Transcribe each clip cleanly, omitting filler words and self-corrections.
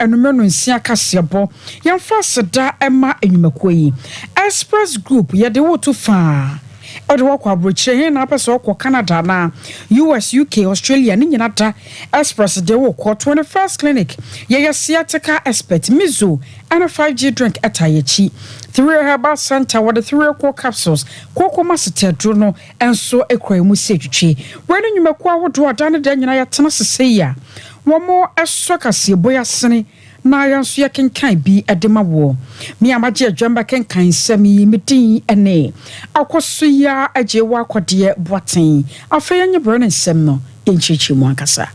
enumero nsia kasebo yamfa seda ema enyumakuo yi Express Group ye de wo to fa ode wo kwa brochire na pese wo Canada na US UK Australia ni nyina da Express de wo ko 21st clinic ye sciatica expert mizo and a 5G drink atayechi 3 herbal center with the 3 core capsules koko masetedro no enso ekwa mu setwetwe when nyumakuo wodo adane da nyina ya tena sese ya womo esokase boya sene na yanso yekenkan bi edema wo me amaje adwamba kenkan sami medin ene akoso ya ajewa akode boaten afeye nyebro ne nsem no enchichi mu ankasa.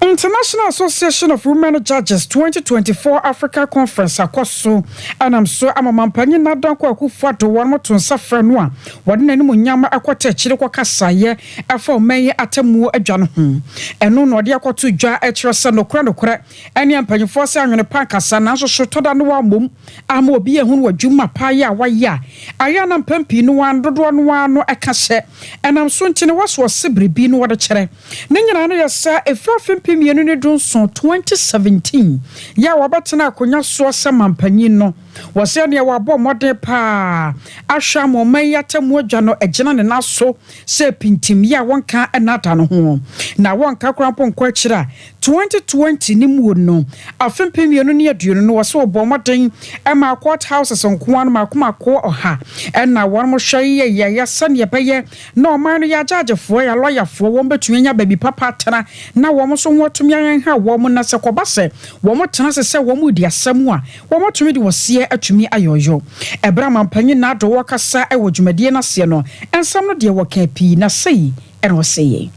International Association of Women Judges 2024 Africa Conference akoso anamso amamampanyi na danko akufado wonmo tonsafra no a wode nanimu nyama akwata chire kwakasaye afa omaye atamu adwane ho eno no de akoto dwa ekirese nokura ene ampanyifo se anwene pankasa na so toda no wa mom ama obi ehunu wadwuma paye a waya aya na mpampi no wan dodo no ano ekase enamso ntine waso sebribi no wode kire ne nyina no yesa efrafempi mienu ne dunson 2017 ya wabatena akonya so samampanyin no wose ne wabo mode pa ahwa moman yatamu adwa no egina ne naso se pintim ya wonka enata no ho na wonka krampo nkwa akira 2020 ni mu no afempem mienu ne aduonu no wose obo moden ema court houses nkoan makoma ko oha ena won mo hweye ya sane beye na oman no ya judgefo ya lawyerfo won betunya baby papa tena na won so wotumi yan ha won na se kobase won tena se won di asamu a won tumi di wose atumi ayoyo ebra mampanyi na do wakasa e wodwumadie na se no ensam no de waka pi na sei and was saying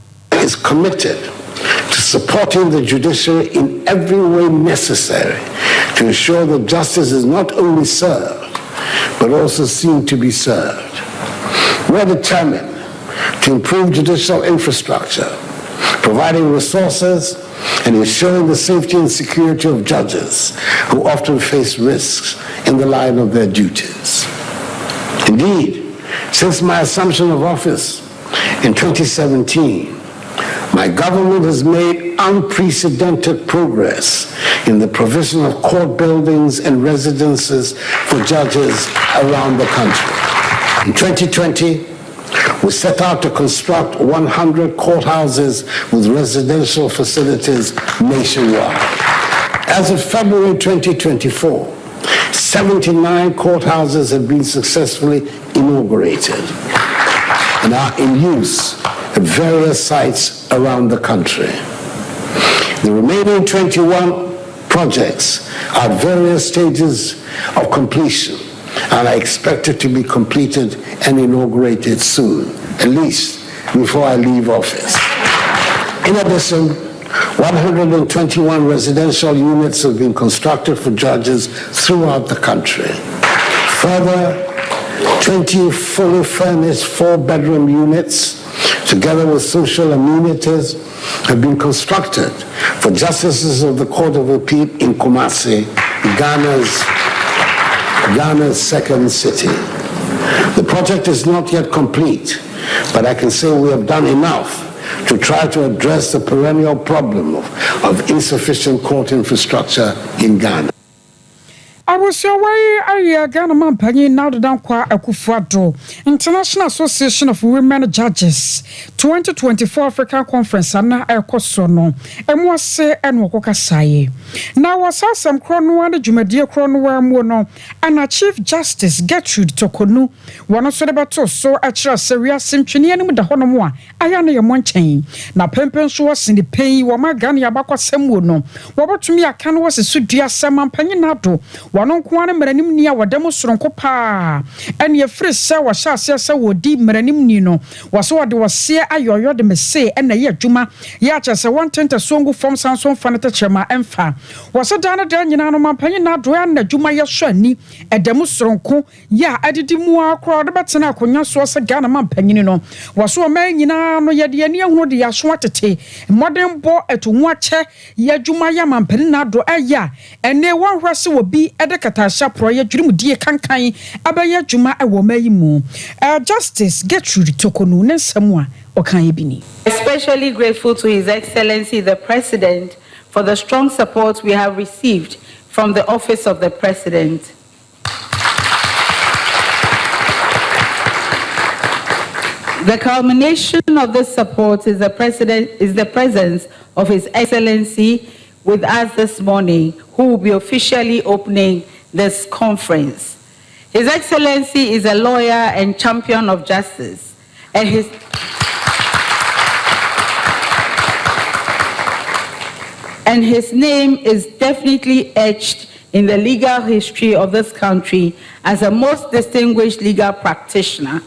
is committed to supporting the judiciary in every way necessary to ensure that justice is not only served but also seen to be served. We are determined to improve judicial infrastructure, providing resources and ensuring the safety and security of judges who often face risks in the line of their duties. Indeed, since my assumption of office in 2017, my government has made unprecedented progress in the provision of court buildings and residences for judges around the country. In 2020, we set out to construct 100 courthouses with residential facilities nationwide. As of February 2024, 79 courthouses have been successfully inaugurated and are in use at various sites around the country. The remaining 21 projects are at various stages of completion and are expected to be completed and inaugurated soon, at least before I leave office. In addition, 121 residential units have been constructed for judges throughout the country. Further, 20 fully furnished 4-bedroom units, together with social amenities, have been constructed for justices of the Court of Appeal in Kumasi, Ghana's second city. The project is not yet complete, but I can say we have done enough to try to address the perennial problem of insufficient court infrastructure in Ghana. I was your way, I Ghana Mampanyi now the down kwa Akufo-Addo International Association of Women Judges 2024 African Conference ana ekosono emwase enwokoka saye na wasasam krono ane dwumadie krono wa mu no ana Chief Justice Gertrude Tokonu wono so debato so akira seria simtwene anim da hono mu a aya na yemo nchen na pempen so wasini pen wo magane yabakwasem wo no wobotumi aka no wasesudua samampanyi na do wono nkoane maranim ni a wadam soronko pa ene yefre se wa hyase se wodi maranim ni no waso wode wose ayoyo de mese ene ye adwuma ya kyese 110 songu from sanson fanata chema emfa waso dana da nyina no mampanyi na do ya na adwuma ye so ani edam soronko ya adidi mu akro de betena akonya so se Ghana mampanyi no waso ma nyina no ye de ani ehunu de yaso atete modern bo etu ache ye adwuma ya mampanyi na do aya ene wanhwase obi katasha proye dwumudie kankan abaya dwuma ewo mayimu Justice Gertrude Tokonu nsemu a okan yebini. Especially grateful to His Excellency the President for the strong support we have received from the Office of the President. The culmination of this support is the presence of His Excellency with us this morning, who will be officially opening this conference. His Excellency is a lawyer and champion of justice, and his name is definitely etched in the legal history of this country as a most distinguished legal practitioner.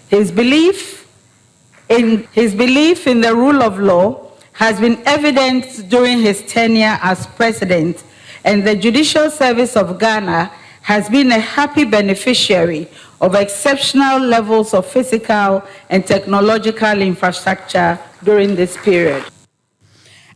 His belief in the rule of law has been evident during his tenure as president, and the Judicial Service of Ghana has been a happy beneficiary of exceptional levels of physical and technological infrastructure during this period.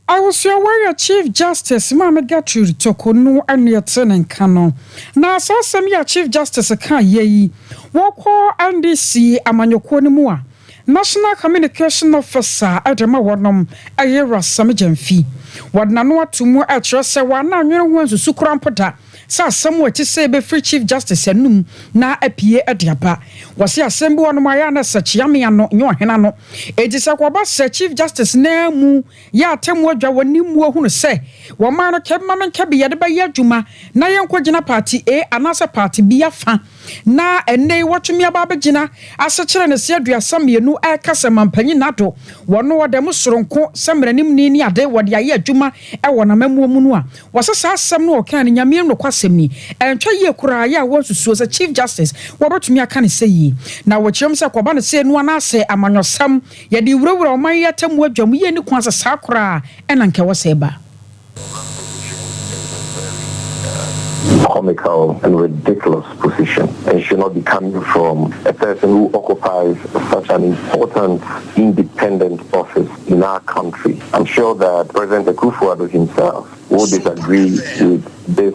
I was your warrior Chief Justice, Mama Gertrude Tokonu and Yatin Kano. Now, so some ya Chief Justice a can ye. Walk and DC Amanyokonimua. National Communication Officer Adama Wadnam Ayera Samajanfi. Wadnanoa to more at your Sawana, you want to Sukurampota. Sa somewhere to say be free Chief Justice and na apie adiapa. Was ya sembo on Mayana such yami and no henano. It is a kwabas Chief Justice na mu ya temwa jawanimu who say. Wamana kebman kabi yadaba yajuma na yankojina party anasa party be a fan. Na ene watu mi ababa jina asachere ne se adua samienu kasa mampanyi nato wono wode musronko samranim ni ade wode aye adwuma wo na mamuo mu no a wasasa asem no okan nyame no kwasem ni entwa ye kura ya wonsusuo se Chief Justice wobetumi aka ne se yi na wochirem se kwaba ne se no na se amanyosam ye de wurawura oman ye tamu adwam ye ni kwasa sakura ena nke wo se ba. Comical and ridiculous position, and should not be coming from a person who occupies such an important independent office in our country. I'm sure that President Akufo-Addo himself will disagree with this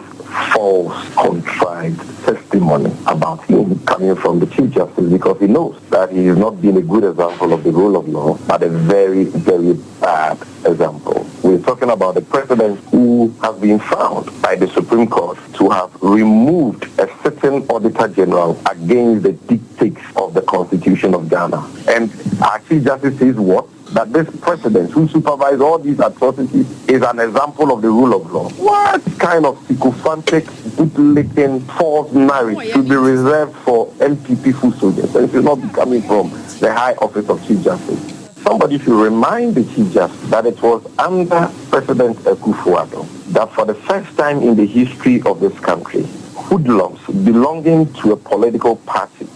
false, contrived testimony about him coming from the Chief Justice, because he knows that he has not been a good example of the rule of law, but a very, very bad example. We're talking about the president who has been found by the Supreme Court to have removed a certain Auditor General against the dictates of the Constitution of Ghana. And our Chief Justice says what? That this president who supervises all these atrocities is an example of the rule of law. What kind of sycophantic, bootlicking, false narrative should be reserved for NPP full soldiers? And it should not be coming from the high office of Chief Justice. Somebody should remind the Chief Justice that it was under President Akufo-Addo that for the first time in the history of this country, hoodlums belonging to a political party,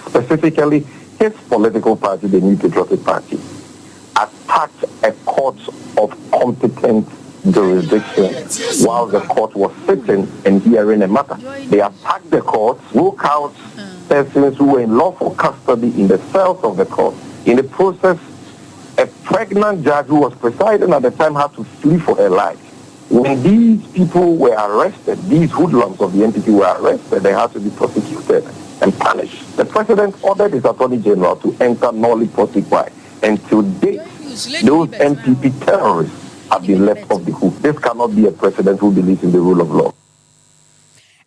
specifically his political party, the New Patriotic Party, attacked a court of competent jurisdiction while the court was sitting and hearing a matter. They attacked the court, woke out persons who were in lawful custody in the cells of the court. In the process, a pregnant judge who was presiding at the time had to flee for her life. When these people were arrested, these hoodlums of the NPP were arrested, they had to be prosecuted and punished. The president ordered his attorney general to enter nolli prosequi. And to date, those NPP terrorists have been left off the hook. This cannot be a president who believes in the rule of law.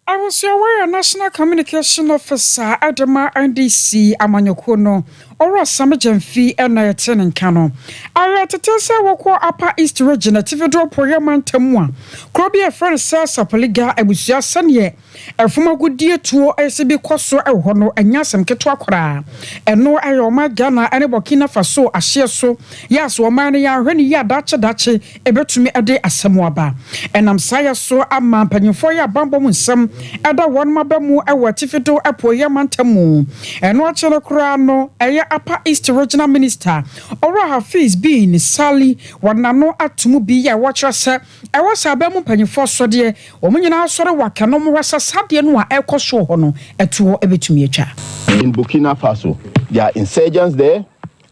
I was your National Communication Officer Adama NDC Amanyokono or Samajanfi and Nayatin and Kano. I had to tell say wako Upper East Region at Tivido Poyaman Temwa. Krobia friend says a poliga and was just sanye. A from a good dear to SB Koso a hono and Yasam Ketwakra. And no Ayoma Ghana and Burkina Faso a share so. Yes, Womania Reni ya dache ebetumi ade asamwaba. And I'm saya so a man penyofoya bambo some. Ada one mabamu ewa Tivido a Poyaman Temu. And watch a crano a Upper East Regional Minister Ora Hafiz being Sally Wanano Atumu be ya watch us. I was a bemu penifo so dear, Omunina sort of wakano rasa sadianwa eko show hono etuo ebitumicha. In Burkina Faso, there are insurgents there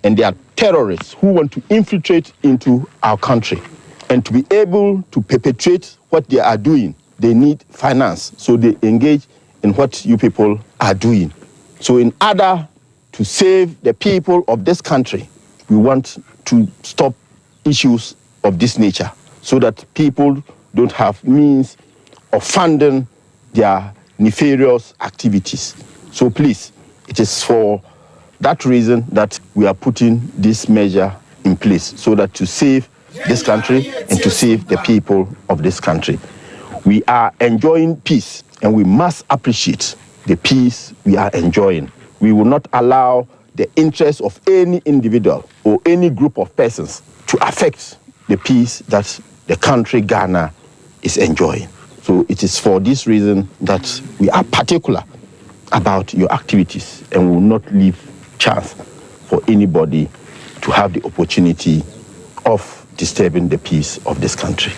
and there are terrorists who want to infiltrate into our country. And to be able to perpetrate what they are doing, they need finance. So they engage in what you people are doing. So in order to save the people of this country, we want to stop issues of this nature. so that people don't have means of funding their nefarious activities. So please, it is for that reason that we are putting this measure in place, so that to save this country and to save the people of this country. We are enjoying peace, and we must appreciate the peace we are enjoying. We will not allow the interests of any individual or any group of persons to affect the peace that the country Ghana is enjoying. So it is for this reason that we are particular about your activities, and will not leave chance for anybody to have the opportunity of disturbing the peace of this country.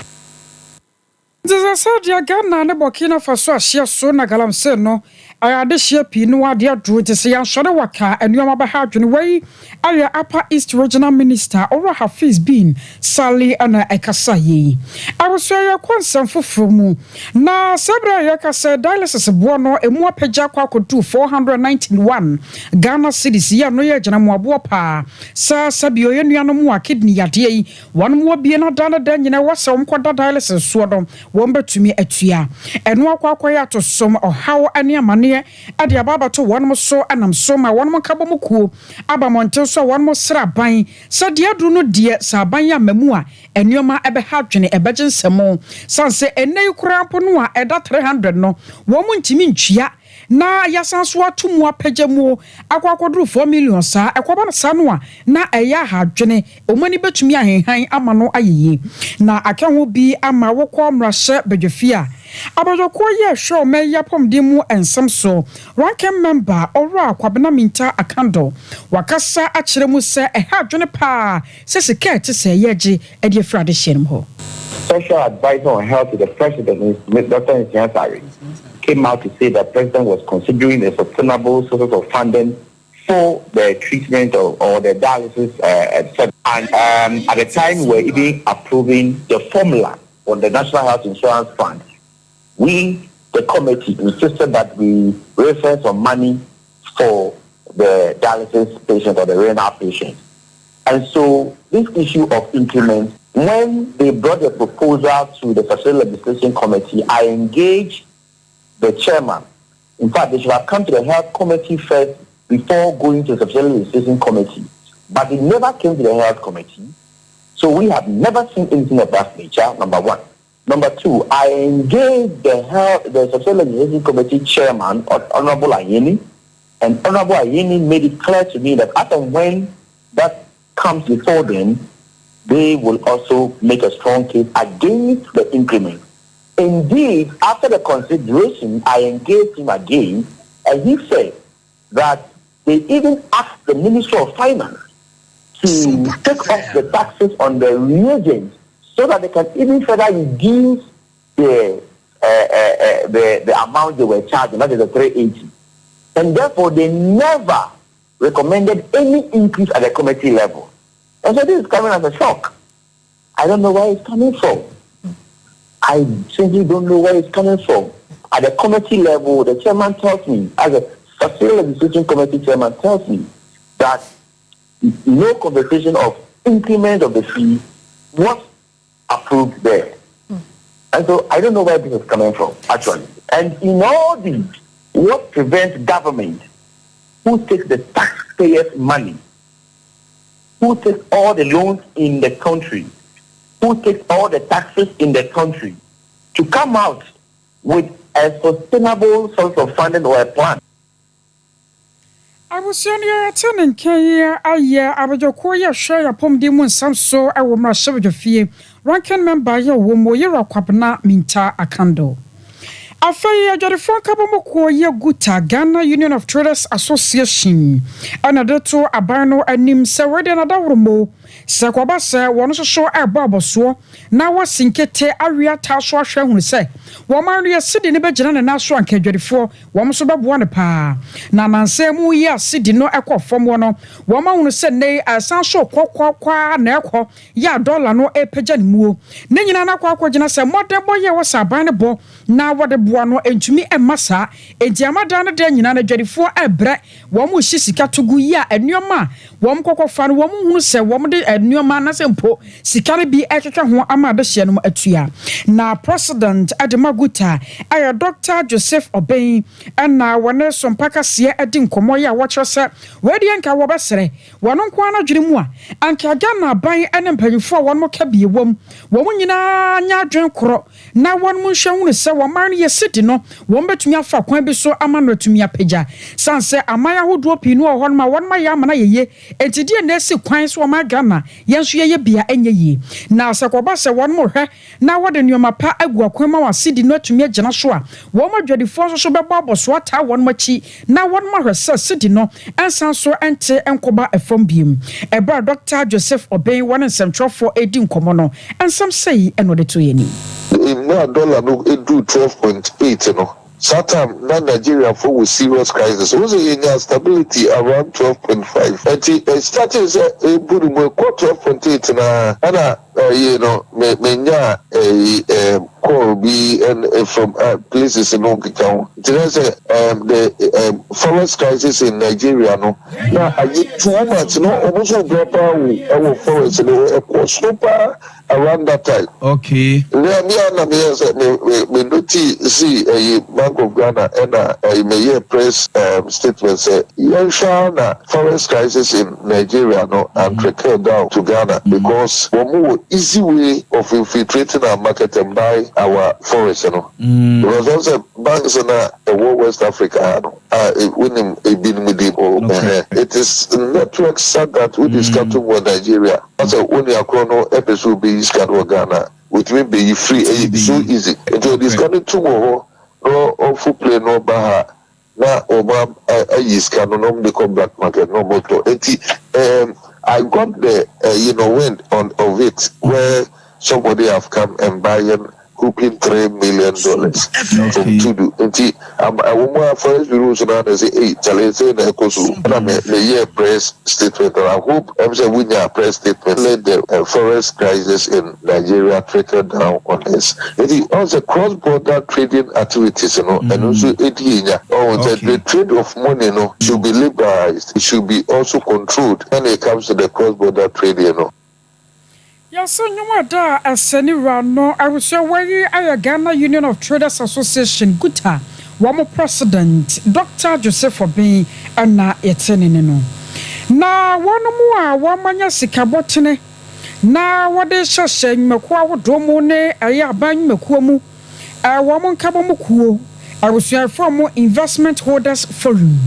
Ghana ne Burkina Faso ahyia so na galamse no ayade hia pi no ade adro tese ya hwere waka anuama ba ha adwene wai aya Upper East Regional Minister Ora Hafiz bin Sali ana ekasa yi awoso ya konsam foforo mu na sebra ya kasa dialysis bo no emu apagya kwa kodu 491 Ghana cedis ya no ya gina mo abo pa sa sabio ye nuanom wa kidney yade yi won mo bie na dana da nyina wasa omkoda dialysis so do won betumi atua eno akwakoya to som ohaw ane amane ade ababa to won so anam so ma won kabo mukuo abamonte so won sra ban sa de adru no de sa ban ya mamu a enuoma ebe ha dwene ebeje nsemo sanse enei kurampo no a eda 300 no won ntimi ntwia na yasanso atumu apagyamu akwakoduru 4 million sa ekwoba sa no a na eya ha dwene omani betumi ahenhan ama no ayeye na akanwo bi ama wokọ mrahye bedwefia abajoko ye show me yapom dimu ensem so ranking member Ora Kwabena Minta Akando wakasa akire mu se eha dwene pa se sekete se yeje e de frade hyenem ho. Special advisor on health to the president, Dr. Nsiansari, came out to say that the president was considering a sustainable source of funding for the treatment or the dialysis, etc. And at the time, we're even approving the formula for the National Health Insurance Fund. We, the committee, insisted that we refer some money for the dialysis patient or the renal patient. And so this issue of increment, when they brought the proposal to the Facility Legislation Committee, I engaged the chairman. In fact, they should have come to the Health Committee first before going to the Facility Legislation Committee. But it never came to the Health Committee. So we have never seen anything of that nature, number one. Number two, I engaged the Facility Legislation Committee chairman, Honorable Ayeni, and Honorable Ayeni made it clear to me that after when that comes before them, they will also make a strong case against the increment. Indeed, after the consideration, I engaged him again, and he said that they even asked the Ministry of Finance to take off the taxes on the reagents so that they can even further reduce the amount they were charging, that is the 380. And therefore, they never recommended any increase at the committee level. And so this is coming as a shock. I don't know where it's coming from. I simply don't know where it's coming from. At the committee level, the chairman tells me, as a Facility Legislation Committee chairman tells me, that no conversation of increment of the fee was approved there. And so I don't know where this is coming from, actually. And in all this, what prevents government, who takes the taxpayers' money, who takes all the loans in the country, who takes all the taxes in the country, to come out with a sustainable source of funding or a plan? I was senior attending Kenya, Abajoko, share a pom demon, some so I will rush over your fee. Ranking member, your woman, you're a Kwabena Minta Akando. Afei the phone kabomoko ye guta Ghana Union of Traders Association another to abano anim se wede na dawromo se kwaba se wono so eboboso na wasinkete awia taso ahwe hunu se wo manu ye sidi ne begina na naso ankadwadefo wo so beboa ne pa na nanse mu ye asidi no ekofom wono wo ma hunu se nei asan so kwakwa na ekọ ya dollar no epagya ne muo ne nyina na kwakwa gina se modebo ye wo saban ne bo na wode no entumi emasa enti amada no de nyina na dwadefo ebre wo mu hyi sika togu yi a enuoma wɔn kɔkɔ fa no wɔn hunu sɛ wɔn de nneɛma na sɛ mpo sika no bi ɛkeka ho ama adehye no atua na president Ademaguta ayɛ Dr. Joseph Obeng ɛna wɔne SOMPA kaseɛ ɛdi nkɔmɔ yɛ a wɔkyerɛ sɛ wɔde nka wɔbɛsrɛ wɔn nko ana dwene mu a anka Ghana ban ɛne mpanyinfo a wɔn mo ka bie wɔm wɔn nyinaa nya adwen korɔ na wɔn mo nhwɛ hunu sɛ wɔn man no yɛ sidi no wɔn betumi afa kwan bi so ama no atumi apagya sanse amaya ahodoɔ pii no wɔ hɔ no ma wɔn ma yɛ amana yɛye entidie na esi kwan so wɔn Ghana yɛn so yɛyɛ bia enye yie na sɛ kɔba sɛ wɔn mo hwɛ na wɔde nneɛma pa agu akwan ma wɔasidi no atumi agyina so a wɔn adwadifoɔ so bɛbɔ abɔso ata wɔn machi na wɔn ma hwɛ sɛ sidi no ensan so ente enkoba efom biem ɛbra Dr. Joseph Obeng wɔn nsɛmtwerɛfoɔ edi nkɔmɔ no ensam sɛyi ɛno de to yɛ ni $1 no edu 12.8 no. Satam na Nigeria for with serious crisis. Also in stability around 12.5. And it started a good 12.8 na ana menya call be and from places in Okikau. The forest crisis in Nigeria no. Now I get 2 months no almost drop our forest SOMPA around that time. Okay. Me notice see a Bank of Ghana and a mayor press statement say na forest crisis in Nigeria no and trickle down to Ghana because one more easy way of infiltrating our market and buy our forest, you know. Because also banks in the West Africa winning a bin with it is networks that we discuss to Nigeria. That's a only a chrono episode be scattered Ghana, which will be free so easy. Until this coming tomorrow, no full play no baha. Na Obama is canon become black market no more. I got the wind of it where somebody have come and buying hoping $3 million from Tudu. I want forest bureaus and say, hey, challenge say na ekosu. And I'm a year press statement. And I hope I'm saying we need press statement. Let the forest crisis in Nigeria trickle down on this. It is also cross-border trading activities, and also the trade of money, should be liberalized. It should be also controlled when it comes to the cross-border trading, Yes, no da asani rano. I was away at Ghana Union of Traders Association Guta. One president, Dr. Joseph Obeng, and na etenino. Na one more, one manya sikabotine. Na what they shall say, Makwa domone, aya bang Makuamu, a woman kabamukuo. I was here from Investment Holders Forum.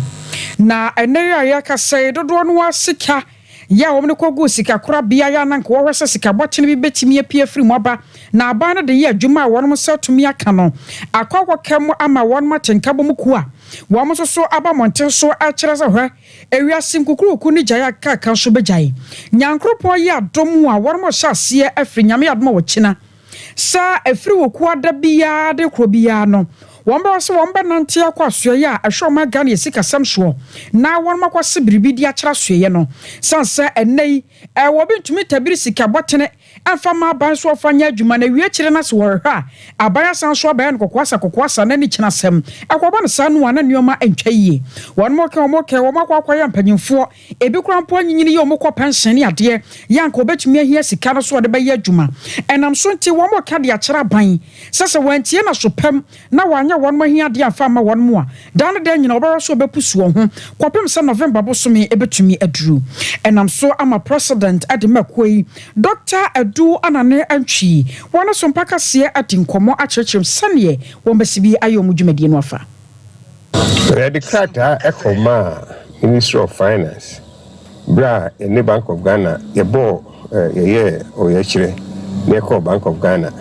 Na a nayaka say, don't want sika. Ya wo mne kogu sika kura bia ya na nko wo hwese sika botene bi betimi apie afiri mu aba na aba na de ye adwuma a wonom se tumi aka no akwakwakem ama wonom atenka bom ku a wo so aba monten so a kire se hwe ewiasim kukuruku ni jaya kaka so begyae nyankropon ye adom a wonom hye ase afiri nyame adom wo kina sa afiri wo ku ada bia de kro bia no Wamba so wamba nante akwa soye a ehwe ma Ghana esika samso na won makwase biribi di akira soye no sanse enei wo bintumi tabiri sika botene amfa ma ban so ofanya adwuma na wie kire na so worhwa abaya sanso abaya no kokwasa na ni kina sem akoba no sanu ana nioma entwa yie won moke wo makwa ya mpanyimfo ebi krampo anyinyini ye omokọ pension ne ade yanka obetumi ahia sika no so de ba ye adwuma enam so nti wo moka de akira ban sese wantie na so pem na wanya won mahia de afa ma won mo a dan de nyina obere so bepusu won ho kwapem se November bosome ebetumi aduru enam so ama president Ademaguta Dr. Adu anane antwi wona SOMPA kase atinkomo akyerkyerem sane won basibi ayo dwumadi no afa Redicata ekoma Ministry of Finance bra in the Bank of Ghana ye bo ye o ye kire ne ko Bank of Ghana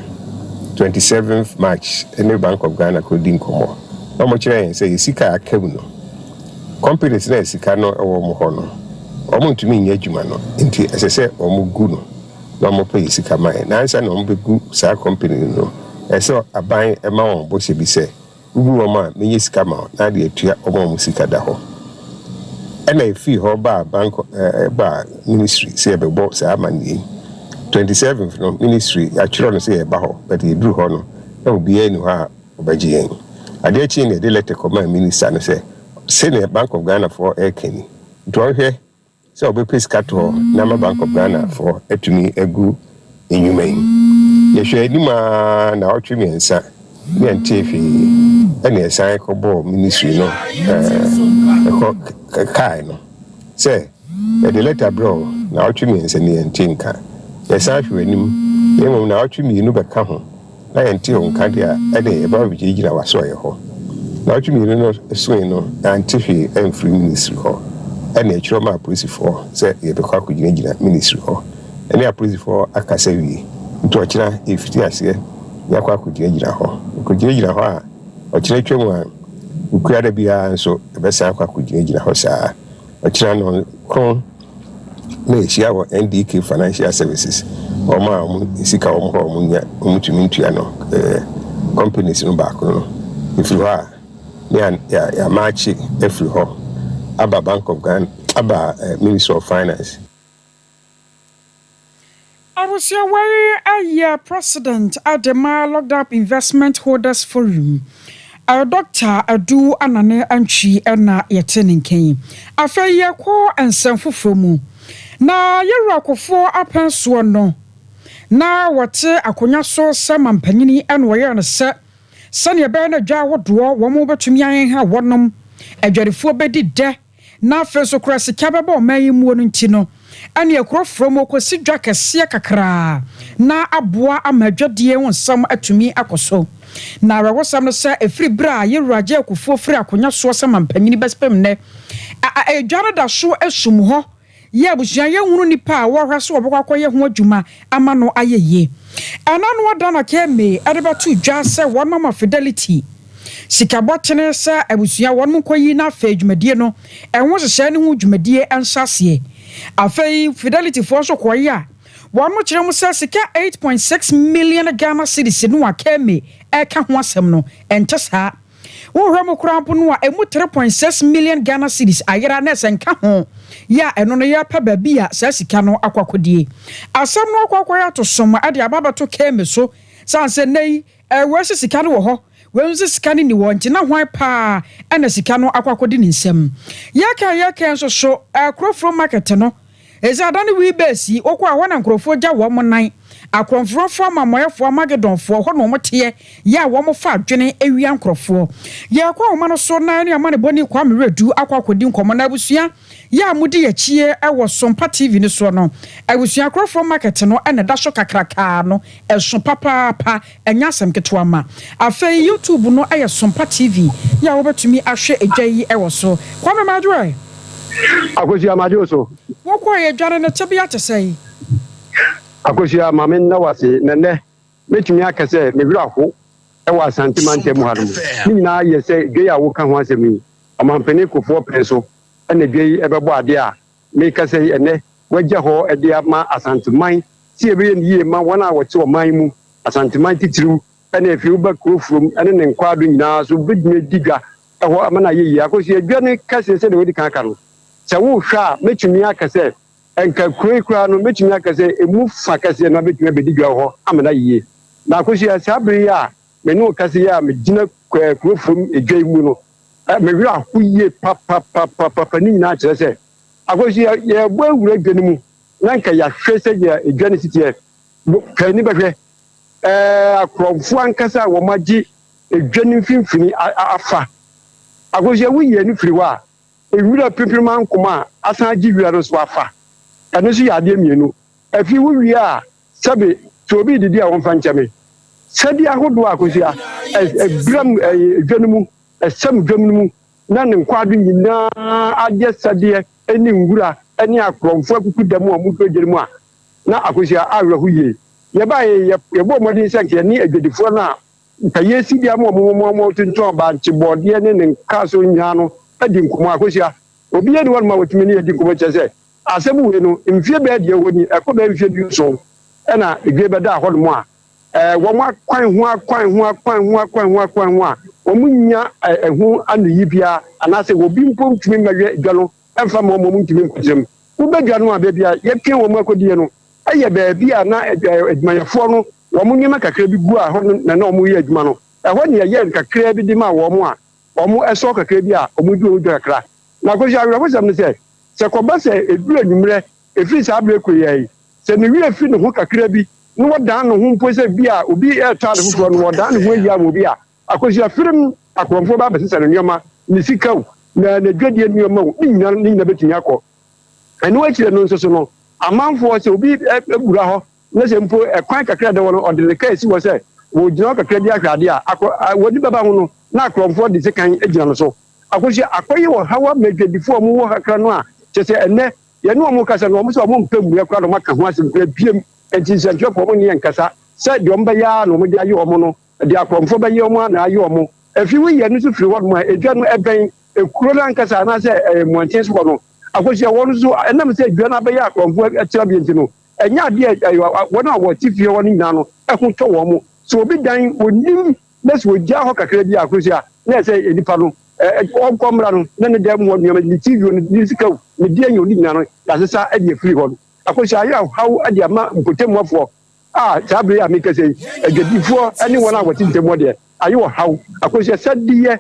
27th March in the Bank of Ghana could dinkomo no mo kire say sika akabu no companies na sika no ewo mo ho no omo ntumi nya adwuma no nti esese omo gu no no mo pay sika mai na ansa no mo be gu sa company no eso aban e ma won bo se bi se ugu wo ma menye sika ma na de atua omo mo sika da ho ena efi ho ba bank ba ministry se be bo sa amani 27th no ministry actually no say e ba ho but e duru ho no na obi enu ha obaji yen ade chi ne de letter command minister no say the Bank of Ghana for air kenny do hwe so obe pescator na Bank of Ghana for etumi egu enyuman yehwe anima na otwe miensa ne ntefi ene esan ko bo ministry no kai no say the letter bro na otwe miensa ne ntinka esan hwe anim yemo na otwe mienu beka ho na yente onka dia ene e ba bigira waso ye ho na otwe mienu no swing no ntefi free ministry ho ene ekiro ma police for say ye bekwa kugina ministry ho ene a police for akasa wi nto okira ifiti ase yakwa kugina ho a okira twemu a ukuada bia nso ebesa akwa kugina ho saa okira no kon na eshia wo NDK Financial Services oma isika nya omutumi ntua no companies no back no ifiri ho a ya machi efiri ho aba Bank of Ghana aba Ministry of Finance. I was your president at the Locked Up Investment Holders Forum. Our doctor Adu Anane Anchi Ena Yetenin Kane. After ye ko and Sanfu Fomu. Na Yerakofo Apen Swanno. Na wate akonya so Saman Panini and Wayan set. Sanya Bena Jawa Dwa, one more to me ha wonum. A jerifo bedi de. Na feso krasi kababo mayi muonu ntino ani ekro from okosi dwa kese kakra na aboa amadwade wonsam atumi akoso na rawosam no se efri bra yewuraje akufo fri akonya so sama mpanyini bespem ne edware da so esum ho ye abusuan ye hunu nipa a wo hwaso obokwakoye ho adwuma ama no ayeye anano adana keme adebatu dwa se one mama fidelity sikabotene sa abusuya wonmo koyi na fa dwumadie no enwo hye ne hu dwumadie ensase afei fidelity for so koyi a wonmo kire mu sa sika 8.6 million Ghana cedis no akeme eka ho asem no entesa wo hwemo krampo no a emu 3.6 million Ghana cedis ayera na senka ho ya eno no ya pa babi a sa sika no akwakodie asem no akwakoya to som ade ababa to keme so sanse nei ewe sika no wo ho wenzi sikani ni wonti na hwan pa ena sika no akwakodi ni nsem yaka nso so akrofro market no ezi adane wi besi okwa hɔ na nkrofo gya wo mo nan akrofrofo amamoyefo amagedonfo hɔ no mote ya wo mo fa adwene ewia nkrofo ya kwa wo no so na ne amane boni kwa meredu akwakodi nkomo na abusua ya mudi yachie ewo SOMPA TV ni so no abusua akrofo market no ena da so kakraka no eso papa enya asem keto ama afei YouTube no aye SOMPA TV ya wo betumi ahwe edwayi ewo so kwa me madwe akosia majoso wokwa ye dware no tebia tesai akosia mamen na wase nene metumi akase me wiraho ewa asantiment mu haru ni na ye se gbe ya wo ka ho asemi amampani kofo preso ene gbe ebebo ade a me kase ene wagya ho ede ama asantiment ti ebe ye yie ma wona wote o man mu asantiment titiru ene efi uba krofrom ene ne nkwado nyina so bedime diga eho amana ye akosia dwane kase se de wodi kan no se wo hwa metumi akase enka kura no metumi akase emu fa kase na metumi bedigwa ho amana yie na akosia sabri ya me no kase ya me gina kurofom edwai mu no me wira hoye papa ni na kire se akosia ye bo awura dwani mu na nka ya hwe se ya edwani sitie kani behwe akromfo ankasa wo magi edwani mfimfini afa akosia wuye ni firiwa ewura pipirman kuma asanji wira so afa eno so yade mienu afi wo wi a sabe to obi didi a won fa nchame sadi ahodo akosia ebram dwanumu esam dwanumu na ne nkwado nyina ade sade eni ngura eni akromfo akuku damu a muto gyerimu a na akosia awrahu ye ye ba ye bo modin sanke ni agedifo na kaye sidi am mo tunton ba nchibode ne nkaso nya no adi nkomo akosia obi ye ni won ma wotumi ni adi nkomo chese asebu we no mfie be de woni ekoba mfie bi so na egbe be da ahodo mo a wo mo akwan ho a omunya ehu anu yibia anase obi mpo ntumi mawe dwalo emfa mo ntumi nkujem wo be dwano a be bia ye pie wo mo akodie no aye be bia na adwumayefo no wo mo nyema kakra bi gu a ho na na mo ye adwuma no ho ne ye kakra bi di ma wo mo a wo mo eso kakra bi a wo mo du kakra na ko ja wo sam ne se se ko ba se edura nwumre efi sa abreko yai se ne wi efi ne ho kakra bi no wadan no ho mpo se bi a obi e twa de fufuro no wadan ne ho ya mo bi a akosi afirim akromfo ba be se ne nyoma ne sikaw na dwadie nyoma ni nyina betumi akọ eno akire no nso so no amanfo se obi ebura ho na se mpo ekwan kakra de wono odele ka esi wo se wo gina kakra di ahwade a wodi baba ho no na akromfo de se kan egina no so akosi akoyi wo hawa medwadifo mo wo kakra no a chese enne ye no mo kasa no mo so mo mpam ya kra no maka ho asem kra biem enti se ntwe mo ne nkasa se de omba ya no mo de aye omo no de akromfo ba ye omo na aye omo efi wi ye no so firi wo no edwa no eben ekuro na nkasa na se monten so no akosi won so enam se edwa na ba ya akromfo atira bi enti no enya de won a wo tifie won nyina no ehun to wo mo so obi dan onim na so gya ho kakra bi akosi a na se edipa no on komra no na ne dem won nyama ni TV ni sikaw ni die nyoni nyina no ya sesa e de free ho akosi ayo how e de ama mpotemwafo sabre ya mekase agedifo ani wona wati ntemo de ayo how akosi sadiye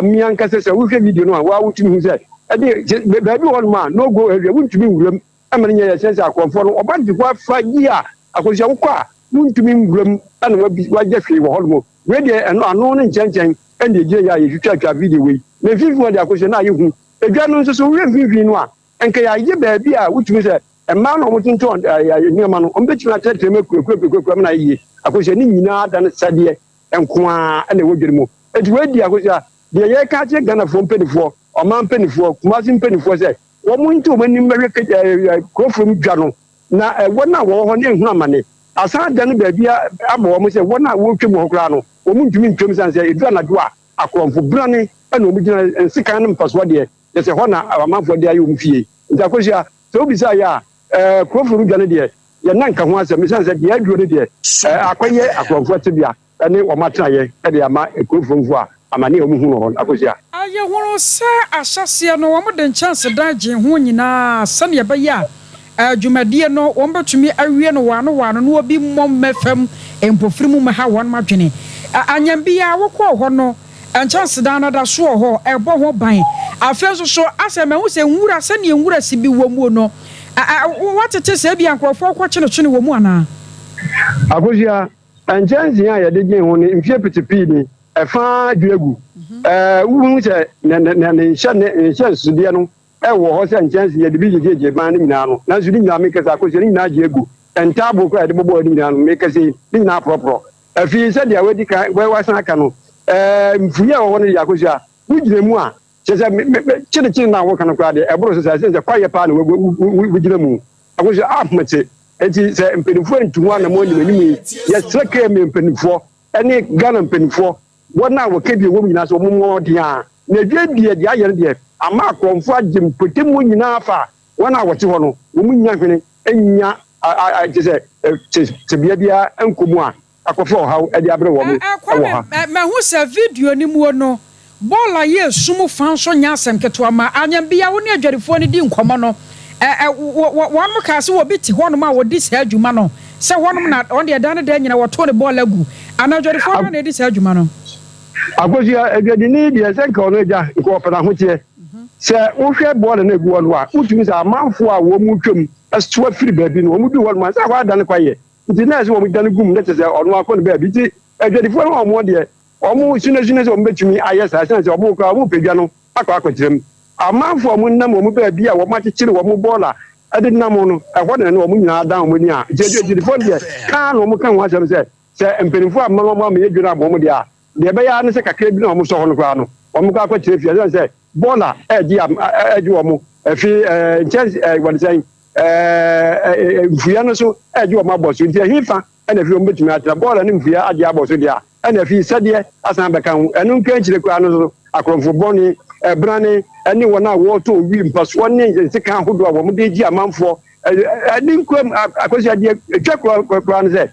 mian kase se wo hwe video no a wa wutumi hu se e de ba bi won ma no go area wuntumi wuram amane nya ya sense akonfo no obandi kwa faji a akosi akwa wuntumi wuram ana wa je hwe wo holmo we de ano ne nchen ende je ya ye twatwa video we na fifi de akosi na yehu edwa no nso so we fifi no a enka ya ye ba bi a wutumi se emma no mo tinto ya nyama no ombetumi atete me kurekure na ye akosi ni nyina dan sade enkoa na wodwere mu eti we di akosi a de ye ka che Ghana from penifo o man penifo kumasi penifo se wo mu nti o mani mwe ko from dwa no na wona wo ho ne hu amane asa da ne ba bia abo wo se wona wo twem ho kra no wo mu ntumi ntwem san se edu anado a akromfo brane na o mu gina nsika ne mpaso de ye se ho na amanfo de ayi o mu fie nti akosi a so obi sa ya ko from dwa ne de ye nanka ho asem san se de aduro ne de akoye akromfo tebia ne o matena ye de ama ko from fo a amani omu hu no akosia aye horo se ahyase no wo de chance da gye ho nyina sane ye ba ya adwumadie no wo betumi awie no wano no obi mmom mefam empofirimu ma ha won madwene anyambia wokọ ho no chance da na da so ho ebo ho ban afenso so asema hu se nwura sane nwura si bi wo mu no watete se bia nkrofo kọ kyenechene wo mu ana akosia anjanzi ya ye de gye ho ni mfie pitipi ni efa duegu wu se ne nhyɛ sudie no wo ho se nkyɛnse ye de bi jeje ban ni nyina no na sudi nyina mekasa akosi ni nyina jegu entabo ko de bobo ni nyina no mekasi ni nyina propro afi se dia wedi kan we wasan aka no mfuye wo no ya akosi a wugire mu a se chiri na wo kan kwa de ebro se kwaye pa na wugire mu akosi ahmete enti se mpenifo ntuwa na mo ni ni ye sreke me mpenifo ene Ghana mpenifo wona wo kebi wo nyina so mo mo dia na dwedie dia ye de ama akromfo agem potemu nyina afa wona wo te ho no wo mu nya hwene enya se bia enkomu a akofo haw e de abre wo mo ma hu se video ni mu no bola ye sumu fan so nya asem keto ma anyambia wo ne adwarefo ni di nkomo no won mo ka se wo biti ho no ma wo di se adwuma no se wonum na on de dan de nyina wo to ne bola gu anadwarefo na di se adwuma no akosia edwadini de se nka ono ja ko pena ho tie se wo hwe bola na gu ono a utumi se amanfo a wo mu twem aso afiri baabi no wo mu du wo ma se wa dan kwaye nti na se wo mu dan gum na se ono akọ ne baabi ti edwadifo no mo de omu sune se wo betumi ayesa se omu ka omu pedwa no akwakotirem amanfo mu nam wo mu baabi a wo ma kikire wo mu bola ade nam no ehwo na wo mu nyina dan wo ni a edwadifo de ka no mu kan wa se empenifo amama ma me edwira mo mu de a de be ya ne se kakra bi na omu so ho no kwa no omu ka akwakyire fie se bola eji omu efi chance what say mfuya no so eji omu aboso nti hifa na fi omu betumi atra bola ne mfuya ade aboso dia na fi sade asan be kan enu nka kyire kwa no so akromfo boni brane eni wona wo to wi mpaso ne se kan hodo a omu de ji amanfo eni nkwam akosi ade twakwa kwa no se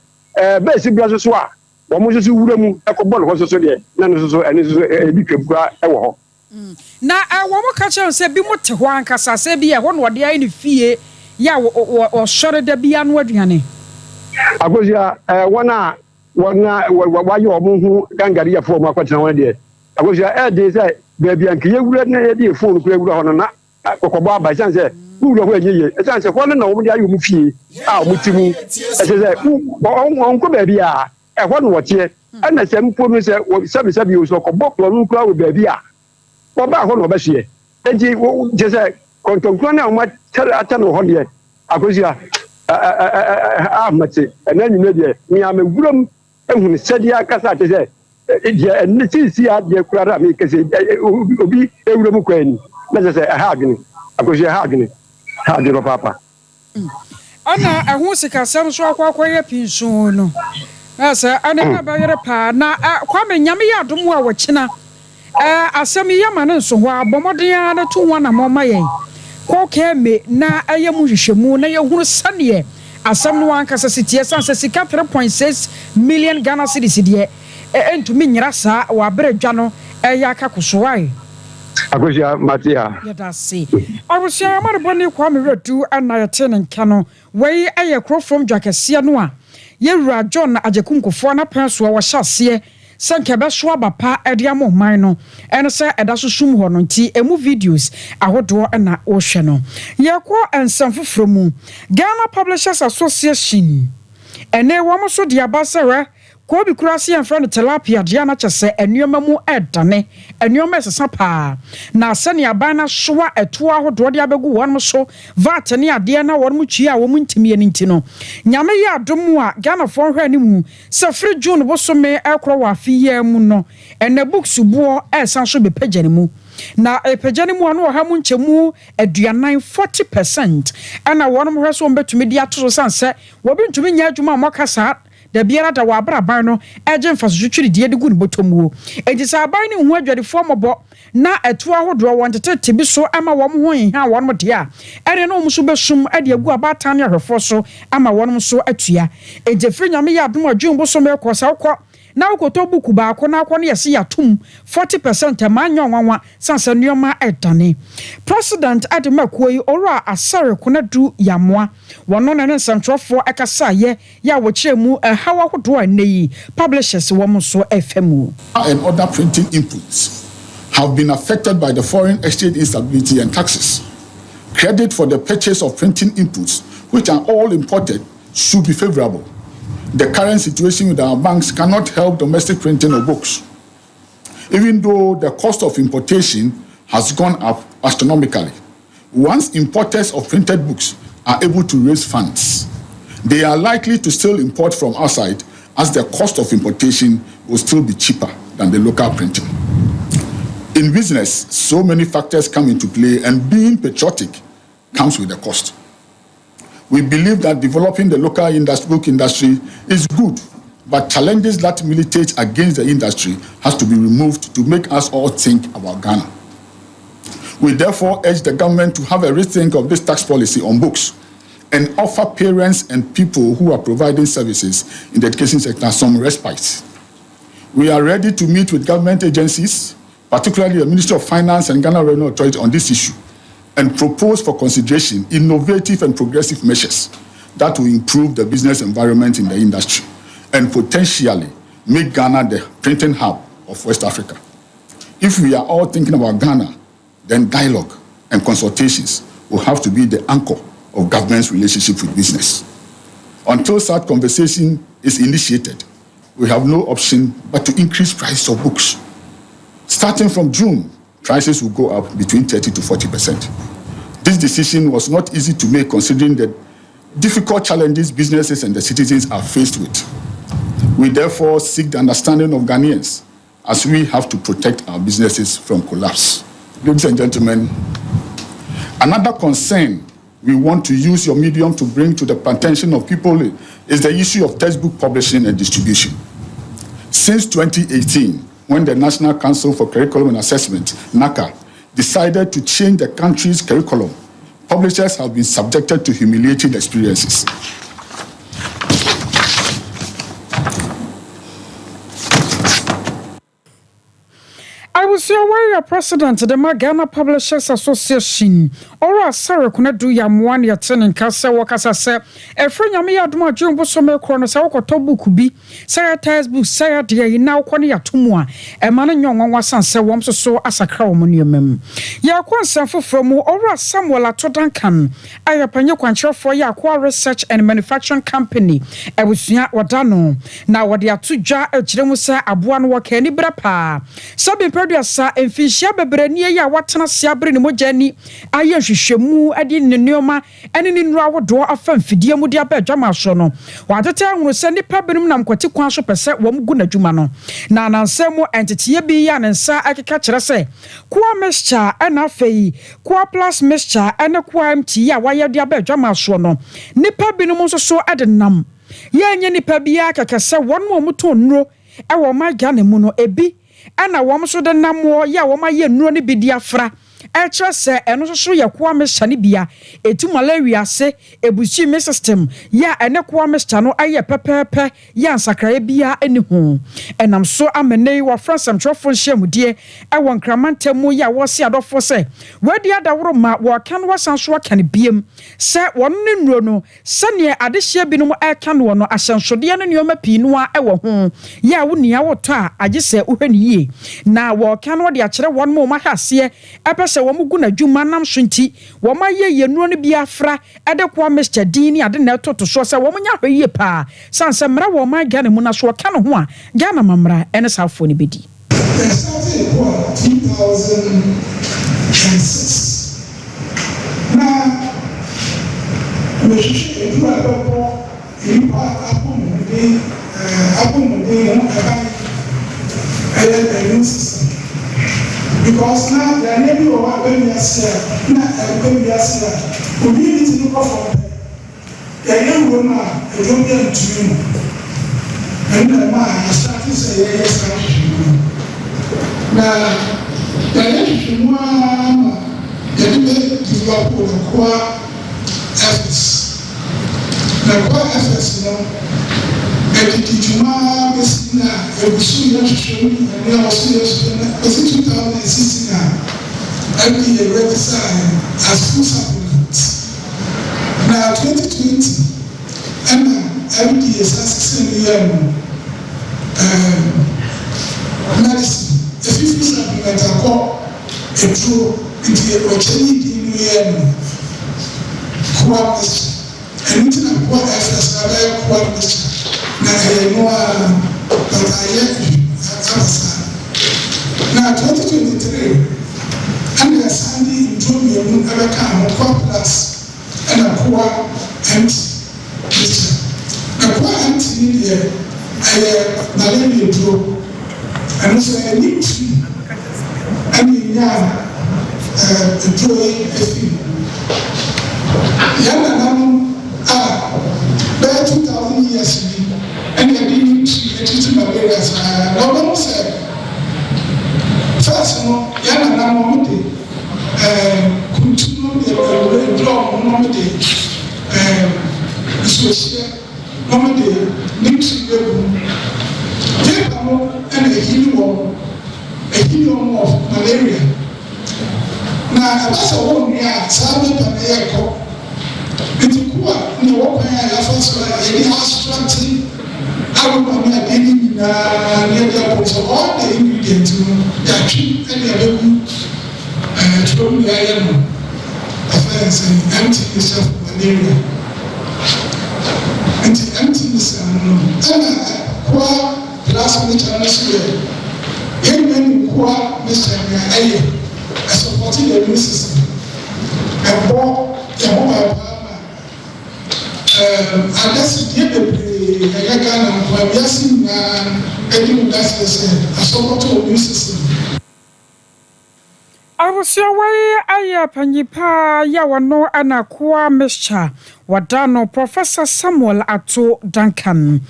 be si bia so a wo mo so wura mu ekobol ho so de na no so eni so ebi twabua ewo ho na wo mo ka che se bi mo te ho ankasa se bi e ho no de ai ne fie ya wo sore da bia no aduane akosia wona wayo mo hu gangari ya fo mo akwatena wona de akosia de se be bia nke ye wura na ye de fo no kura wura ho no na kokobo aba chan se school of where ye, as I said, one no one you fee, our mutimu, as I said, uncle baby, I want what ye, and the same for me said, 7 years or book or crowd with baby. What about one of us here? And she just said, Contoncona, what tell I tell her here. I was here, and then you know, me, I'm a groom, and when said, yeah, Cassat said, and this is here, dear Clara, because it will be a room queen. Let's say a hugging. I was a hugging. How do you, Papa? Anna, I want to cast some sort of quiet piece soon. As I never buy a pa. Now, Kwame Yamia, don't watch now. Asemi Yaman, so while Bomodiana 2-1 among my Quoke me, na a yamushemu, na your sunny. As someone can say, yes, and says 3.6 million Ghana cedis. And to me, Rasa, or Brejano, a Yakakuswai. Agosia Matia. Let us see. I was sure my bonny Kwame Redu and I attend Cano, where I crow from Jackasia Noa. Yera John Ajakunko for an appearance where I shall see. Sankebe swaba pa ediamo mino ene se edaso sum ho no nti emu videos ahodo na wo hwe no yekwo ensamfo fromu Ghana Publishers Association ene wo mo so dia basere ko bi kurase en friend tilapia dia na chese enuoma mu edane enuoma esesa pa na sane abana soa eto ahodo dia begu won so vat ne ade na won mu twi a wo mu ntimi eni nti no nyame ya adomu a Ghana fo hwe ani mu se free June bo so me ekro wa afiye mu no ene books buo esan so be pagane mu na pagane mu anu ha mu nchemu aduanan 40% ana won mo hwe so mbetumi dia to so sanse wo bi ntumi nya adwuma mo kasa da biara da wa abraban no eje mfaso twiri die de gu ne botomuo ejisa aban ne hu adwadefo mobo na etu ahodo won tete bi so ama won ho ha won mo de a ere no muso besum ade agu abatan ne ahwefo so ama won so atua eje firi nyame ya adom adwun bo so me kosa ukọ na ukoto buku ba akọ na akọ ne yesi yatum 40% amanya onwanwa sansa nuoma edane president ademakoyi ora asare konadu yamoa wono na nsantrofo ekasa ye ya wo kiremu hawa hodo aneyi publishers wo so fmu and other printing inputs have been affected by the foreign exchange instability and taxes. Credit for the purchase of printing inputs, which are all imported, should be favorable. The current situation with our banks cannot help domestic printing of books. Even though the cost of importation has gone up astronomically, once importers of printed books are able to raise funds, they are likely to still import from outside, as the cost of importation will still be cheaper than the local printing. In business, so many factors come into play, and being patriotic comes with a cost. We believe that developing the local book industry is good, but challenges that militate against the industry has to be removed to make us all think about Ghana. We therefore urge the government to have a rethink of this tax policy on books and offer parents and people who are providing services in the education sector some respite. We are ready to meet with government agencies, particularly the Ministry of Finance and Ghana Revenue Authority, on this issue, and propose for consideration innovative and progressive measures that will improve the business environment in the industry and potentially make Ghana the printing hub of West Africa. If we are all thinking about Ghana, then dialogue and consultations will have to be the anchor of government's relationship with business. Until such conversation is initiated, we have no option but to increase price of books. Starting from June, prices will go up between 30 to 40%. This decision was not easy to make considering the difficult challenges businesses and the citizens are faced with. We therefore seek the understanding of Ghanaians as we have to protect our businesses from collapse. Ladies and gentlemen, another concern we want to use your medium to bring to the attention of people is the issue of textbook publishing and distribution. Since 2018, when the National Council for Curriculum and Assessment, NACA, decided to change the country's curriculum, publishers have been subjected to humiliating experiences. was your way president of the Ghana Publishers Association, or a Sarah Kunadu Yamwan Yatin and Casa Wakasa, a friend Yamia Duma Jumbo Summer Corner Sawako Tobu Kubi, Sarah Taz Book, Sarah Dia, now Konya Tumwa, a man and young was answer Wamso so as a crow monument. Yakwan Sanfo from or a Samuel Atodankan, I upon your control for Yakwa Research and Manufacturing Company, I was not Wadano. Now what they are two jar a Jemusa Abuan Wakeni Brapa. Sabi producer emfishia bebrania ya watena siabre ne mogani aye hwehwemu ade ne neoma ene ne nura wodo afa mfidie mu de abadwama so no watete ahunu se nipa benum nam kwati kwan so pese wom gu nadwuma no na nansemu entitiye bi ya ne nsa akeka kire se kwa mixture ena fei kwa plus mixture ene kwa mti ya waye de abadwama so no nipa benum so so ade nam ye nye nipa bi ya kekese wonmo muto nnuro ewo magane mu no ebi ana wom so de namo ya wom aye nnuro ne bidi afra eche se eno so ye kwa mehane bia etu malaria se ebuchi me system ya ene kwa mehane no aye pepepe ya nsakra bia eni ho enam so amene wa fransam trofo hyiamudie ewo nkramantemu ya wo se adofo se wadi adaworo ma wo kan wasanso kan biem se won ne nnuro no se ne adehye binom kan wo no ahyensode ne nioma pinu a ewo ho ya wo nia wo to a age se uhwani yie na wo kan wo de akere won mo ma hase se wo mugu na dwuma nam so nti wo ma ye yenuro ne bia fra ede kwa Mr. Dini ade na toto so se wo nya hweye pa sanse mra wo ma Ghana mu na so ka no ho a Ghana mamra ene safo ne bedi 2006 na me shi dura dopo ipa apomo de because now the name of our baby is here, not a baby is here. Community look for the young woman, a young man to you. And the man is starting to say, yes, now, the young woman, the debate develop with the core efforts. The core efforts, you know. Juma Messina, a Busu and then also 2016 every year registered as full supplements. Now 2020, every year is 16 million medicine. A 50 supplement I call a true into a Rochelle and into the poor efforts are very na noa na 2023 and the Sunday in June plus and a poor empty a poor empty here malaria draw and so I need to drawing a thing there 2,000 years and they didn't see malaria. No one said, first, Yana Namomede, continue the draw Nomede, Social Nomede, Nixie, and a helium of malaria. Now, that's a one year, Sabi Panayako. It's a ni wopan ya first any structure I would be any near the all the ingredients that keep any other from the iron affairs and emptiness of malaria and the emptiness and qua plus international even qua Mr. I supported the new system and bought the mobile I guess give the Ghana and Biasi and any that's a support to new system. I was your way, I Panipa Yawano Anakua Mischa, Wadano, Professor Samuel Ato Duncan.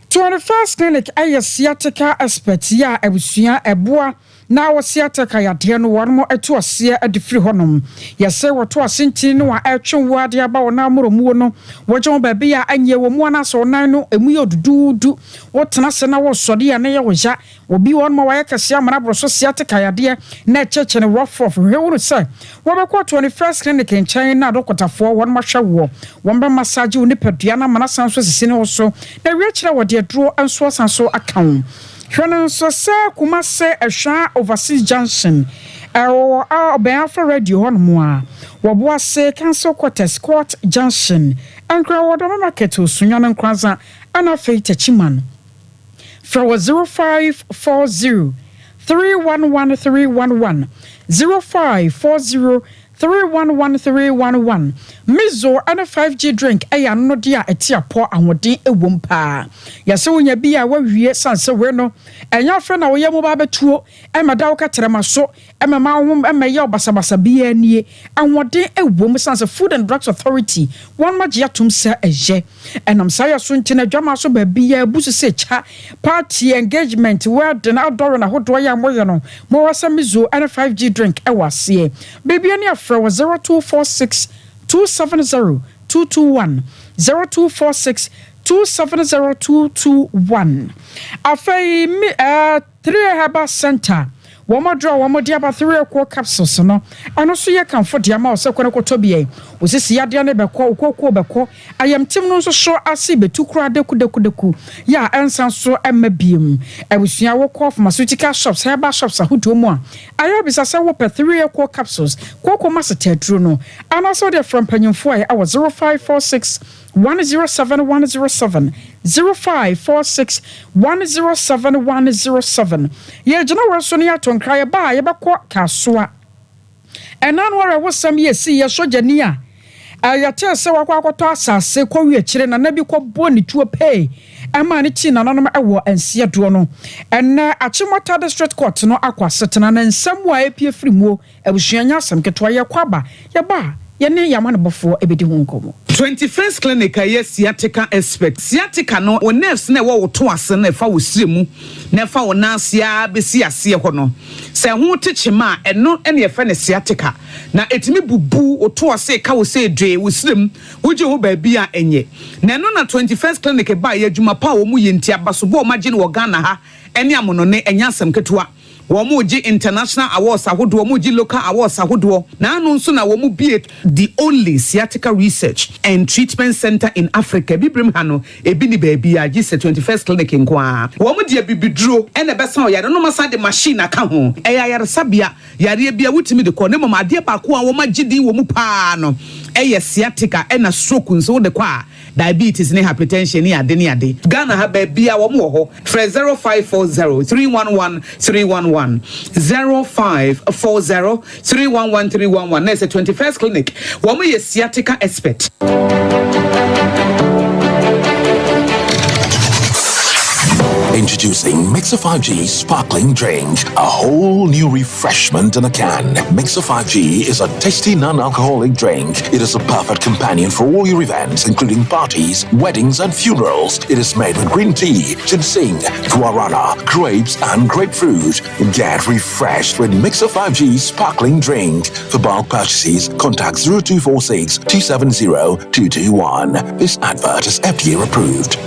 21st clinic, I sciatica expert, ya, Ebusia, Ebua. na wɔse ataka yadeɛ no wɔn mo ɛto aseɛ adifiri hɔnom yɛsɛ wɔto asentin no a ɛtwe wɔade aba wɔn amoromuo no wɔgye wɔn baabi a anyɛ wɔn mu anaasɛ ɔnan no emu yɛ dududu wɔtena se na wɔsɔde a ne yɛ wɔgya obi wɔn mo wɔyɛ kɛseɛ amana boro so se ataka yadeɛ na ɛkyɛkyɛ ne rɔfrɔf hwɛ wɔn sɛ wɔbɛkɔ 21st clinic nkyɛn na adɔkotafoɔ wɔn mo ahwɛ wɔ wɔn bɛ massage wo nipadua na amana san so sisi ne wɔ so na wie kyerɛ wɔde aduro nso asan so aka wo hwɛ nso sɛ Kumase ɛhwa overseas junction ɛwɔ ɔbɛn afra radio hɔ nom a wɔboa se council quarters court junction ankra wɔdɔ market osunya no nkranza ana afei tachiman fra 0540 311311 0540 311311 Mizo and a 5G drink ɛyɛ no dia ɛtia pɔ ahoden ɛwom paa yɛsɛ wonya bi a wawie sanse we no ɛnya afɛ na woyɛ mo ba betuo ɛma da wo katrema so ɛma ma ho ɛma yɛ obasabasa bi anie ahoden ɛwom sanse Food and Drugs Authority wɔn magye atom sɛ ɛyɛ ɛnam sa yɛ so ntina dwama so ba bi ya busu se cha party engagement wedding outdoor na hodo ya moyɛ no mo wasa Mizo and a 5G drink ɛwɔ aseɛ baby ani afra 0246 270 221 0246 270 221 afei 3 Herbal Center wɔn de aba 3 equal capsules no ano so yɛ kanfo de ama ɔsɛ kɔne kɔtɔ bie osisi yadeɛ ne bɛkɔ okoko bɛkɔ ayamtim no nso so ase betu kura deku ya ensan so ɛma biem abusua wɔkɔ pharmaceutical shops herbal shops ahodoɔ mu a ayɛ bisa sɛ wɔpɛ 3 equal capsules kɔkɔ masete aduro no ano so de from panyimfo a ɛwɔ 0546 107 107 0546 107 107 ye gina wor so ne atonka ye ba ye bɛkɔ kasoa ɛnan wore wosam ye si ye sojani a ayate se wakɔ akɔtɔ asase kɔwi akire na na bi kɔbɔ ne tuo pay ɛma ne ti na nanom ɛwɔ ansia do no ɛna Achimota district court no akɔ asetena na nsɛm wa epie firimuo abusuanya asɛm ketwa ye kwaba ye ba yene yamane bofo ebedi ho nkomo 21st clinic aye sciatica expert sciatica no o nerves na wo to ase na fa wo siremu na fa wo nasia besi ase ho no se ho techima eno ene fa ne sciatica na etimi bubu o to ase ka wo se dwe wo sirem wo je ho ba bi a enye na eno na 21st clinic ba ye adwuma pa wo mu ye ntia baso bo ma gye no Ghana ha ene amono ne enya asem ketewa Womuji international awards ahodo womuji local awards ahodo na anu nso na womu be the only sciatica research and treatment center in Africa bibrim ha no ebi ni baabi a gise 21st clinic nkoa womu de bibiduro ene besa oyare no masa de machine aka ho eya yare sabia yare bia wutimi de ko ne mama ade ba ko a wo magidi wo mu pa no eye sciatica ena stroke nso de kwa diabetes ne hypertension ne ade Ghana ha baabi a wo mu ho 0540 311 311 0540 311 311 That's a 21st clinic. Woman is sciatica expert. Introducing Mixer 5G Sparkling Drink, a whole new refreshment in a can. Mixer 5G is a tasty non-alcoholic drink. It is a perfect companion for all your events, including parties, weddings, and funerals. It is made with green tea, ginseng, guarana, grapes, and grapefruit. Get refreshed with Mixer 5G Sparkling Drink. For bulk purchases, contact 0246 270 221. This advert is FDA approved.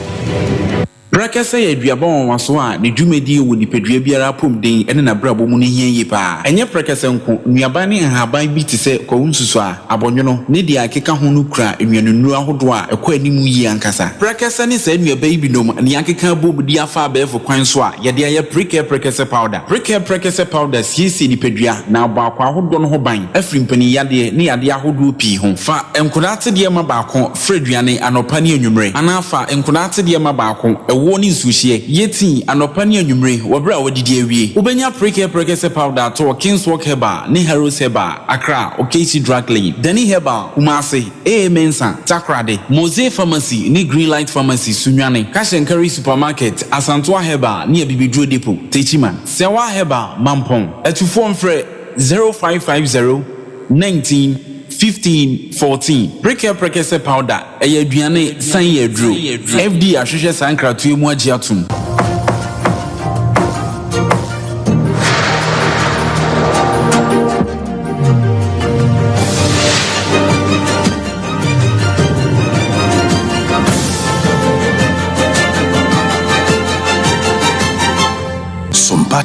Brakasa ye duabon waso a ne dwumedi wo nipadua biara pom den ene na brabo mu ne hienye pa enye brakasa nko nuaban ne haban bi te se ko nsusu a abonwono ne dia akeka ho no kura enwanunu ahodo a ekɔ animu yi ankasa brakasa ne sa nuaban bi nom ne akeka bobudi afa abefo kwan so a ye de aye brakasa powder siesi nipadua na abakwa ahodo no ho ban afri mpani yade ne yade ahodo pi ho fa enkodate de ma baako freduane anopa ne anwumre anafa enkodate de ma baako woni nsuhie yeti anopa ne anwumre wobra wodidi awie ubenya prekese powder to King's Walk Herbal ne Heroes Herbal Accra Okesi Drug Lane Dani Herbal Kumase Mensa Takrade Mose Pharmacy ne Green Light Pharmacy Sunwane Kashenkari Supermarket Asantoa Herbal ne Bibidro Depot Techiman Sewa Herbal Mampong etufo mfre 0550 19 15-14 Prekese powder eye aduane san ye dro FD ahwehwe sankratu mu agye atum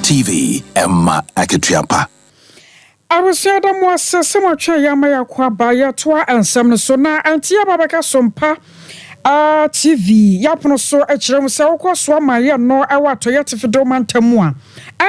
TV, Emma Akituapa. I was said I'm was some Yamaya Kwabaya Twa and some Sona and Tia Babaka Sompa. TV yapono so ekirem se wokoswa maria no ewa toyete fidoman tamua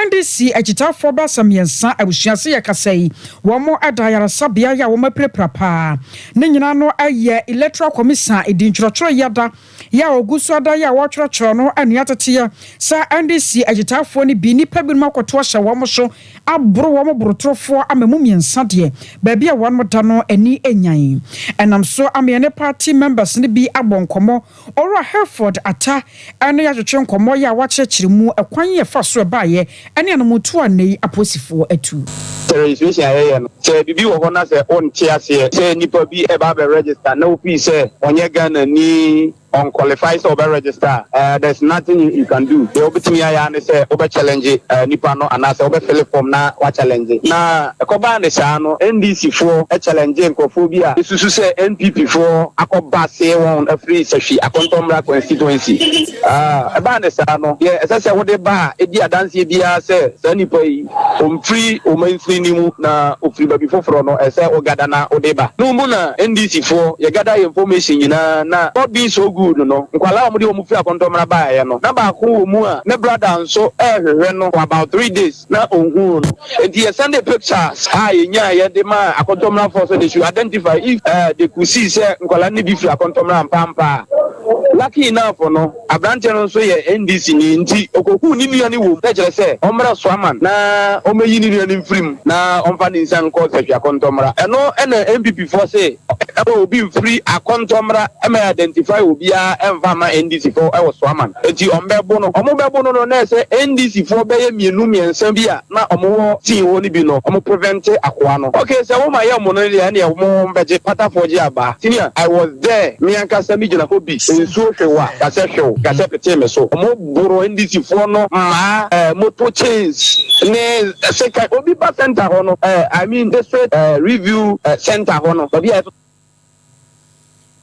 NDC agitafo ba samiensa abusuase yakasai womo adayara sabia ya womo preprapa ne nyina no aye electoral commission edinchrochro yada ya ogusu ada ya wochrochro no aniatetia sa NDC agitafo ni bi nipa bi makoto hye womo so abro womo brotrofo amemu miensa de ba bia womo da no ani enyan enam so amene party members ni bi abon komo ora Hereford ata ene ya twetwe nkomo ya wakyekiremu ekwan ye fa so baaye ene no mutu anei aposifo atu registration aye no se bibi wo hona se on tiase se nipa bi e ba be register na ofi se onye Ghana ni unqualified so be register there's nothing you can do the obitimi aya ne se obe challenge nipa no ana se obe fill form na wa challenge na ekoba ne sha no NDC fo e challenge nkofo bi a isusu se NPP fo akoba se won afri sehwi akontomra constituency e ba ne sha no ye se wo de ba e di adanse bia se nipa yi omfri omanfri ni mu na ofri ba bi foforo no e se ogada na odeba no mu na NDC fo ye gada information nyina na not be so good no nkwala omudi omufri akontomra ba ye no na ba ko mu a ne brother nso ehwehwe no for about 3 days na onhu no enti ye send the pictures ye nya ye de ma akontomra for so they should identify if they could see say nkwala ne bi fi akontomra mpampa lucky enough no abrante no so ye NDC ni nti okoku ni nua ni wo tejere se omra swaman na omeyi ni nua ni mfrim na omfa ni nsan ko se akontomra eno ena MPP for say obi free akontomra e ma identify obi a emfa ma NDC for e wo swaman enti ombebo no na se NDC for be ye mienu miensan bi a na omo tin wo ni bi no omo prevent akwa no okay se wo ma ye mo no ya na wo mbeje pata for ji aba senior I was there me anka sami jina ko bi ensuo hwewa kase hwew kase pete me so omo boro NDC for no ma motor chains ne se kai obi ba center ho no I mean district review center ho no obi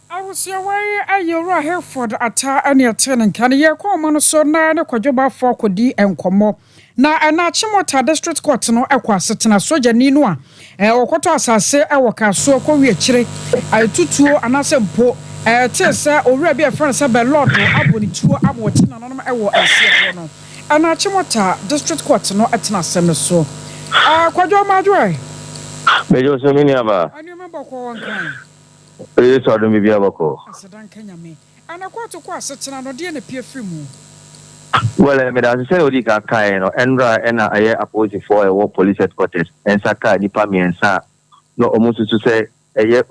I was your way ayora Hereford ata ania ten kan ye ko mo no so na ne kwadwoba fo kodi enkomo na anachimota district court no ekwa setena soja ni no a okoto asase ewoka so ko wi akire aitutuo anase mpo tese owura bi efran se be lord aboni tuo aboti na no ewo asie no anachimota district court no etena sem so kwadwo madwe bejo so mini aba ani member ko wonkan so do mi bia bako asedan kanyame anakoto ko asetena no de na pie frimu well me da say odi ka kai no enra ena aye appointee for a police headquarters en saka nipa miensa no omususu say eye